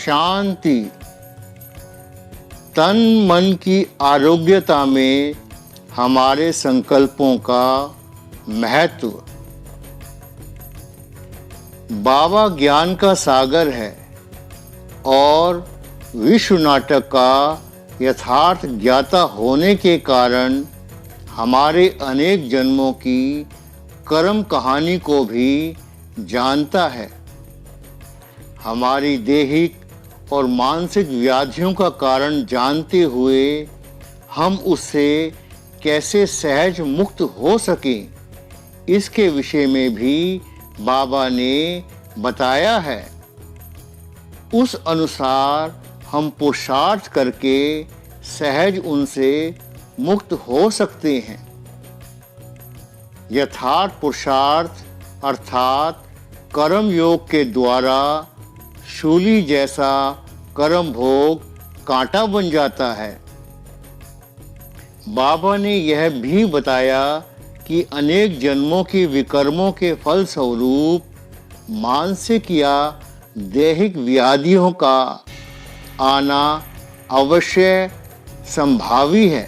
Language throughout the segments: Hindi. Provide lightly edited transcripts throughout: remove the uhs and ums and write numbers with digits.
शांति। तन मन की आरोग्यता में हमारे संकल्पों का महत्व। बाबा ज्ञान का सागर है और विश्व नाटक का यथार्थ ज्ञाता होने के कारण हमारे अनेक जन्मों की कर्म कहानी को भी जानता है। हमारी दैहिक और मानसिक व्याधियों का कारण जानते हुए हम उससे कैसे सहज मुक्त हो सकें, इसके विषय में भी बाबा ने बताया है। उस अनुसार हम पुरुषार्थ करके सहज उनसे मुक्त हो सकते हैं। यथार्थ पुरुषार्थ अर्थात कर्म योग के द्वारा शूली जैसा कर्म भोग कांटा बन जाता है। बाबा ने यह भी बताया कि अनेक जन्मों की विकर्मों के फल स्वरूप मानसिक या दैहिक व्याधियों का आना अवश्य संभावी है,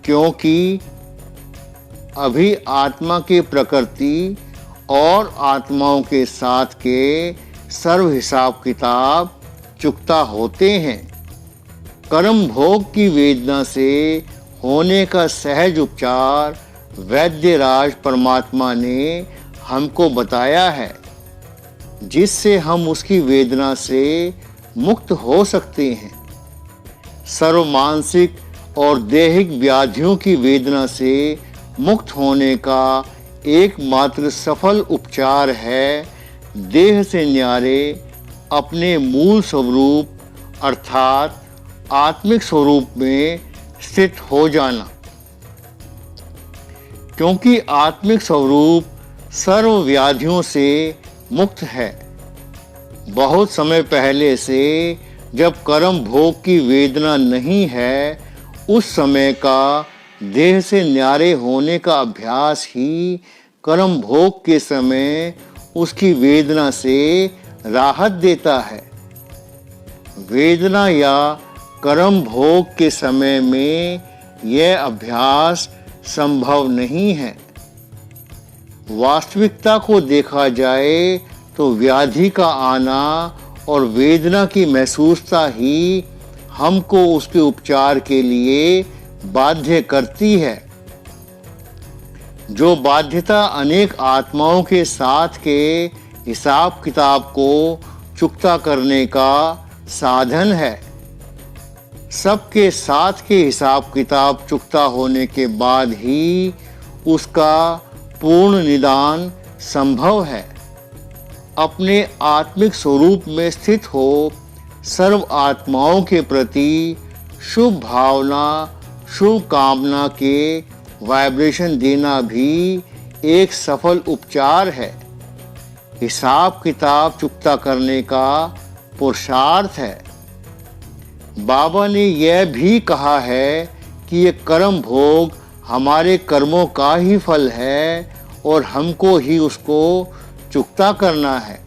क्योंकि अभी आत्मा की प्रकृति और आत्माओं के साथ के सर्व हिसाब किताब चुकता होते हैं। कर्म भोग की वेदना से होने का सहज उपचार वैद्यराज परमात्मा ने हमको बताया है, जिससे हम उसकी वेदना से मुक्त हो सकते हैं। सर्व मानसिक और दैहिक व्याधियों की वेदना से मुक्त होने का एकमात्र सफल उपचार है देह से न्यारे अपने मूल स्वरूप अर्थात आत्मिक स्वरूप में स्थित हो जाना, क्योंकि आत्मिक स्वरूप सर्व व्याधियों से मुक्त है। बहुत समय पहले से जब कर्म भोग की वेदना नहीं है, उस समय का देह से न्यारे होने का अभ्यास ही कर्म भोग के समय उसकी वेदना से राहत देता है। वेदना या कर्म भोग के समय में यह अभ्यास संभव नहीं है। वास्तविकता को देखा जाए तो व्याधि का आना और वेदना की महसूसता ही हमको उसके उपचार के लिए बाध्य करती है। जो बाध्यता अनेक आत्माओं के साथ के हिसाब किताब को चुकता करने का साधन है। सबके साथ के हिसाब किताब चुकता होने के बाद ही उसका पूर्ण निदान संभव है। अपने आत्मिक स्वरूप में स्थित हो सर्व आत्माओं के प्रति शुभ भावना शुभ कामना के वाइब्रेशन देना भी एक सफल उपचार है। हिसाब किताब चुकता करने का पुरुषार्थ है। बाबा ने यह भी कहा है कि ये कर्म भोग हमारे कर्मों का ही फल है और हमको ही उसको चुकता करना है।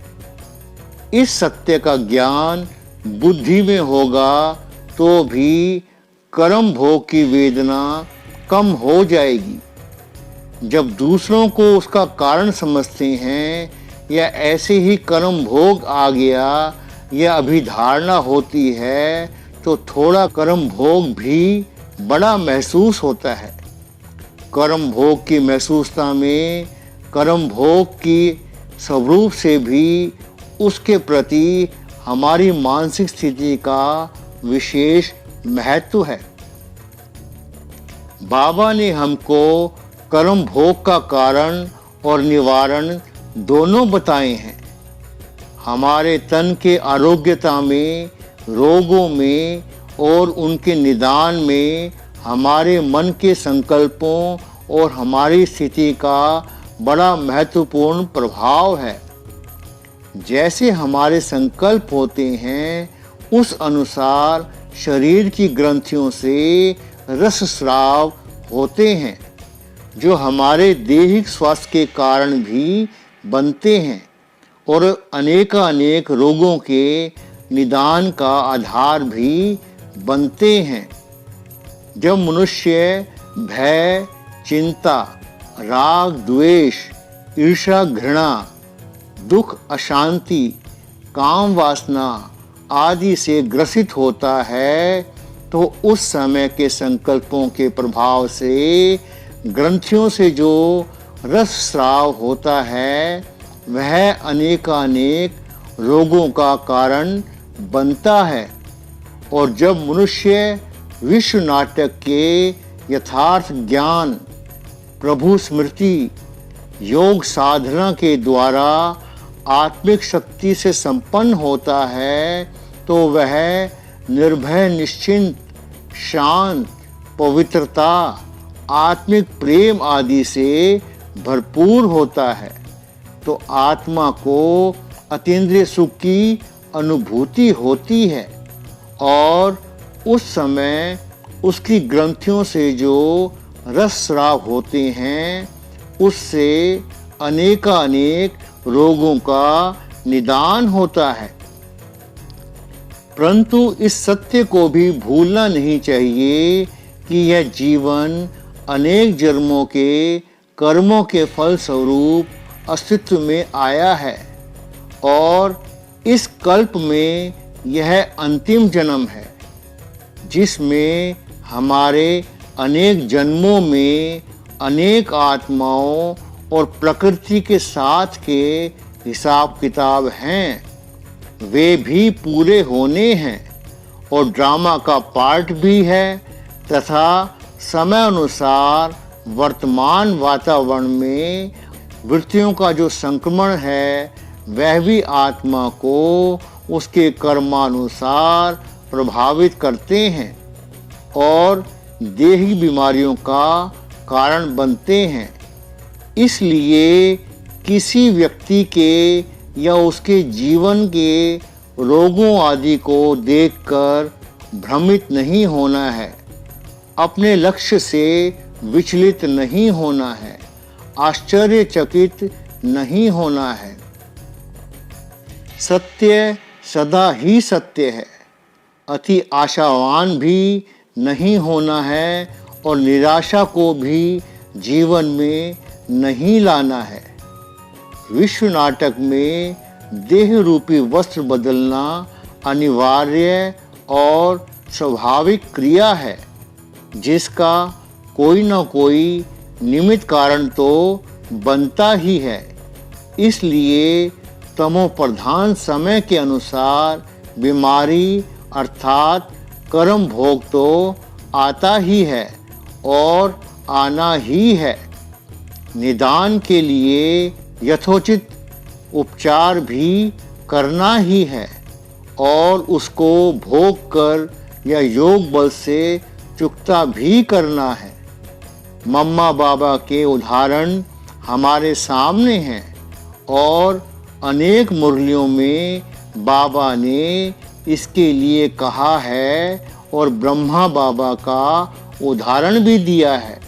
इस सत्य का ज्ञान बुद्धि में होगा तो भी कर्म भोग की वेदना कम हो जाएगी। जब दूसरों को उसका कारण समझते हैं या ऐसे ही कर्म भोग आ गया या अभिधारणा होती है तो थोड़ा कर्म भोग भी बड़ा महसूस होता है। कर्म भोग की महसूसता में कर्म भोग की स्वरूप से भी उसके प्रति हमारी मानसिक स्थिति का विशेष महत्व है। बाबा ने हमको कर्म भोग का कारण और निवारण दोनों बताए हैं। हमारे तन के आरोग्यता में, रोगों में और उनके निदान में हमारे मन के संकल्पों और हमारी स्थिति का बड़ा महत्वपूर्ण प्रभाव है। जैसे हमारे संकल्प होते हैं, उस अनुसार शरीर की ग्रंथियों से रस स्राव होते हैं, जो हमारे दैहिक स्वास्थ्य के कारण भी बनते हैं और अनेकानेक रोगों के निदान का आधार भी बनते हैं। जब मनुष्य भय, चिंता, राग, द्वेष, ईर्ष्या, घृणा, दुख, अशांति, काम वासना आदि से ग्रसित होता है तो उस समय के संकल्पों के प्रभाव से ग्रंथियों से जो रस स्राव होता है वह अनेकानेक रोगों का कारण बनता है। और जब मनुष्य विश्व नाटक के यथार्थ ज्ञान, प्रभु स्मृति, योग साधना के द्वारा आत्मिक शक्ति से संपन्न होता है तो वह निर्भय, निश्चिंत, शांत, पवित्रता, आत्मिक प्रेम आदि से भरपूर होता है। तो आत्मा को अतीन्द्रिय सुख की अनुभूति होती है और उस समय उसकी ग्रंथियों से जो रस स्राव होते हैं उससे अनेकानेक रोगों का निदान होता है। परंतु इस सत्य को भी भूलना नहीं चाहिए कि यह जीवन अनेक जन्मों के कर्मों के फल स्वरूप अस्तित्व में आया है और इस कल्प में यह अंतिम जन्म है जिसमें हमारे अनेक जन्मों में अनेक आत्माओं और प्रकृति के साथ के हिसाब किताब हैं, वे भी पूरे होने हैं और ड्रामा का पार्ट भी है तथा समय अनुसार वर्तमान वातावरण में वृत्तियों का जो संक्रमण है वह भी आत्मा को उसके कर्मानुसार प्रभावित करते हैं और देही बीमारियों का कारण बनते हैं। इसलिए किसी व्यक्ति के या उसके जीवन के रोगों आदि को देखकर भ्रमित नहीं होना है, अपने लक्ष्य से विचलित नहीं होना है, आश्चर्यचकित नहीं होना है। सत्य सदा ही सत्य है, अति आशावान भी नहीं होना है और निराशा को भी जीवन में नहीं लाना है। विश्व नाटक में देह रूपी वस्त्र बदलना अनिवार्य और स्वाभाविक क्रिया है जिसका कोई न कोई निमित्त कारण तो बनता ही है। इसलिए तमोप्रधान समय के अनुसार बीमारी अर्थात कर्म भोग तो आता ही है और आना ही है। निदान के लिए यथोचित उपचार भी करना ही है और उसको भोग कर या योग बल से चुकता भी करना है। मम्मा बाबा के उदाहरण हमारे सामने हैं और अनेक मुरलियों में बाबा ने इसके लिए कहा है और ब्रह्मा बाबा का उदाहरण भी दिया है।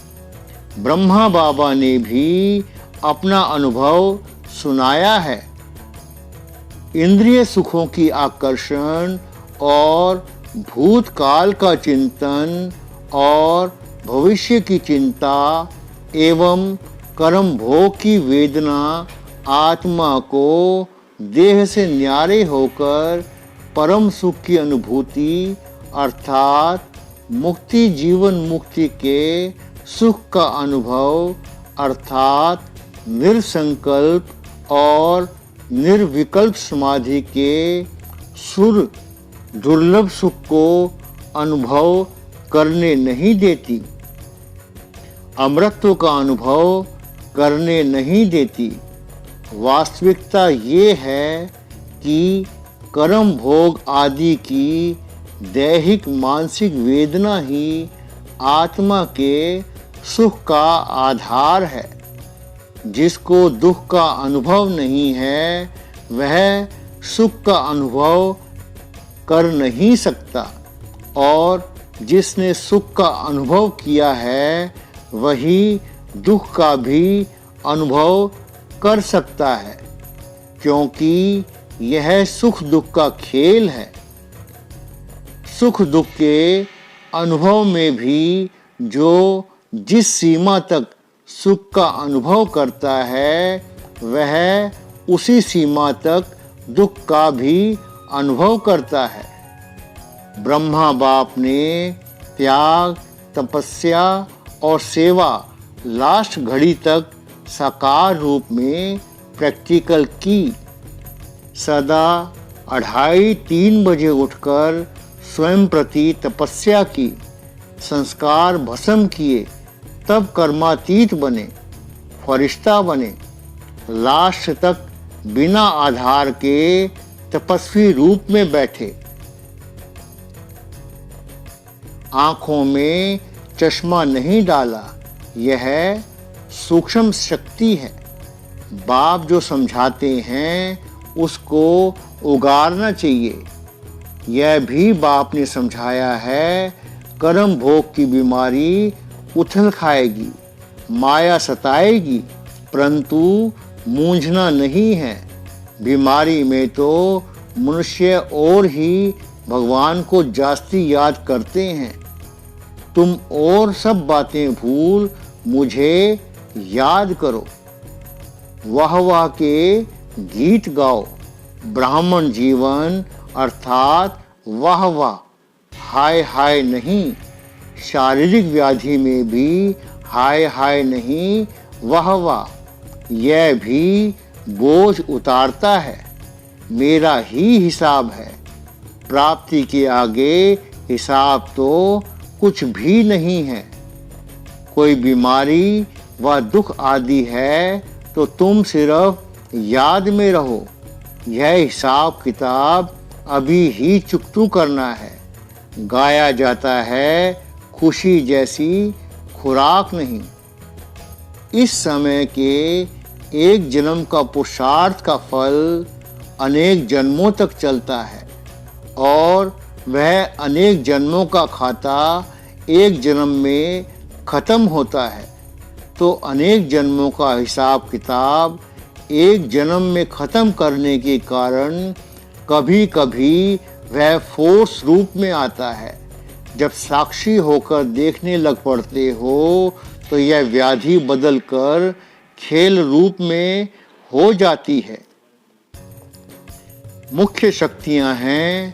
ब्रह्मा बाबा ने भी अपना अनुभव सुनाया है। इंद्रिय सुखों की आकर्षण और भूतकाल का चिंतन और भविष्य की चिंता एवं कर्म भोग की वेदना आत्मा को देह से न्यारे होकर परम सुख की अनुभूति अर्थात मुक्ति, जीवन मुक्ति के सुख का अनुभव अर्थात निर्संकल्प और निर्विकल्प समाधि के सुर दुर्लभ सुख को अनुभव करने नहीं देती, अमृतत्व का अनुभव करने नहीं देती। वास्तविकता ये है कि कर्म भोग आदि की दैहिक मानसिक वेदना ही आत्मा के सुख का आधार है। जिसको दुख का अनुभव नहीं है वह सुख का अनुभव कर नहीं सकता और जिसने सुख का अनुभव किया है वही दुख का भी अनुभव कर सकता है, क्योंकि यह सुख दुख का खेल है। सुख दुख के अनुभव में भी जो जिस सीमा तक सुख का अनुभव करता है वह उसी सीमा तक दुख का भी अनुभव करता है। ब्रह्मा बाप ने त्याग, तपस्या और सेवा लास्ट घड़ी तक साकार रूप में प्रैक्टिकल की। सदा 2:30-3 बजे उठकर स्वयं प्रति तपस्या की, संस्कार भस्म किए, तब कर्मातीत बने, फरिश्ता बने, लास्ट तक बिना आधार के तपस्वी रूप में बैठे। आंखों में चश्मा नहीं डाला, यह सूक्ष्म शक्ति है। बाप जो समझाते हैं उसको उगारना चाहिए। यह भी बाप ने समझाया है, कर्म भोग की बीमारी उथल खाएगी, माया सताएगी, परंतु मूंझना नहीं है। बीमारी में तो मनुष्य और ही भगवान को जास्ती याद करते हैं। तुम और सब बातें भूल मुझे याद करो। वाह वाह के गीत गाओ। ब्राह्मण जीवन अर्थात वाह वाह, हाय हाय नहीं। शारीरिक व्याधि में भी हाय हाय नहीं, वाह वाह। यह भी बोझ उतारता है। मेरा ही हिसाब है। प्राप्ति के आगे हिसाब तो कुछ भी नहीं है। कोई बीमारी व दुख आदि है तो तुम सिर्फ याद में रहो। यह हिसाब किताब अभी ही चुकतू करना है। गाया जाता है खुशी जैसी खुराक नहीं। इस समय के एक जन्म का पुरुषार्थ का फल अनेक जन्मों तक चलता है और वह अनेक जन्मों का खाता एक जन्म में खत्म होता है। तो अनेक जन्मों का हिसाब किताब एक जन्म में खत्म करने के कारण कभी कभी वह फोर्स रूप में आता है। जब साक्षी होकर देखने लग पड़ते हो तो यह व्याधि बदलकर खेल रूप में हो जाती है। मुख्य शक्तियां हैं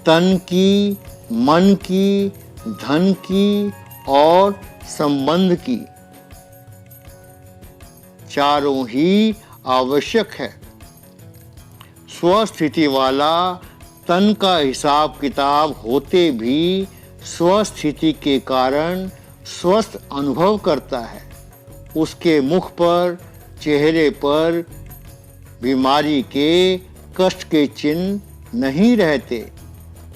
तन की, मन की, धन की और संबंध की। चारों ही आवश्यक है। स्वस्थिति वाला तन का हिसाब किताब होते भी स्वस्थिति के कारण स्वस्थ अनुभव करता है। उसके मुख पर, चेहरे पर बीमारी के कष्ट के चिन्ह नहीं रहते।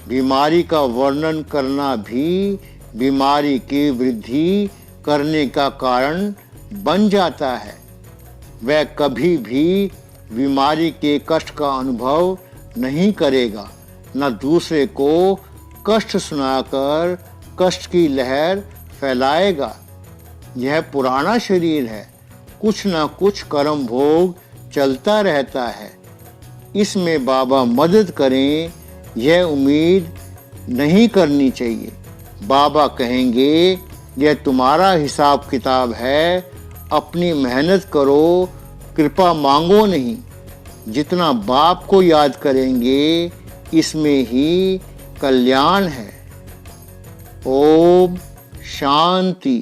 बीमारी का वर्णन करना भी बीमारी की वृद्धि करने का कारण बन जाता है। वह कभी भी बीमारी के कष्ट का अनुभव नहीं करेगा, न दूसरे को कष्ट सुनाकर कष्ट की लहर फैलाएगा। यह पुराना शरीर है, कुछ न कुछ कर्म भोग चलता रहता है। इसमें बाबा मदद करें, यह उम्मीद नहीं करनी चाहिए। बाबा कहेंगे यह तुम्हारा हिसाब किताब है, अपनी मेहनत करो, कृपा मांगो नहीं। जितना बाप को याद करेंगे इसमें ही कल्याण है। ओम शांति।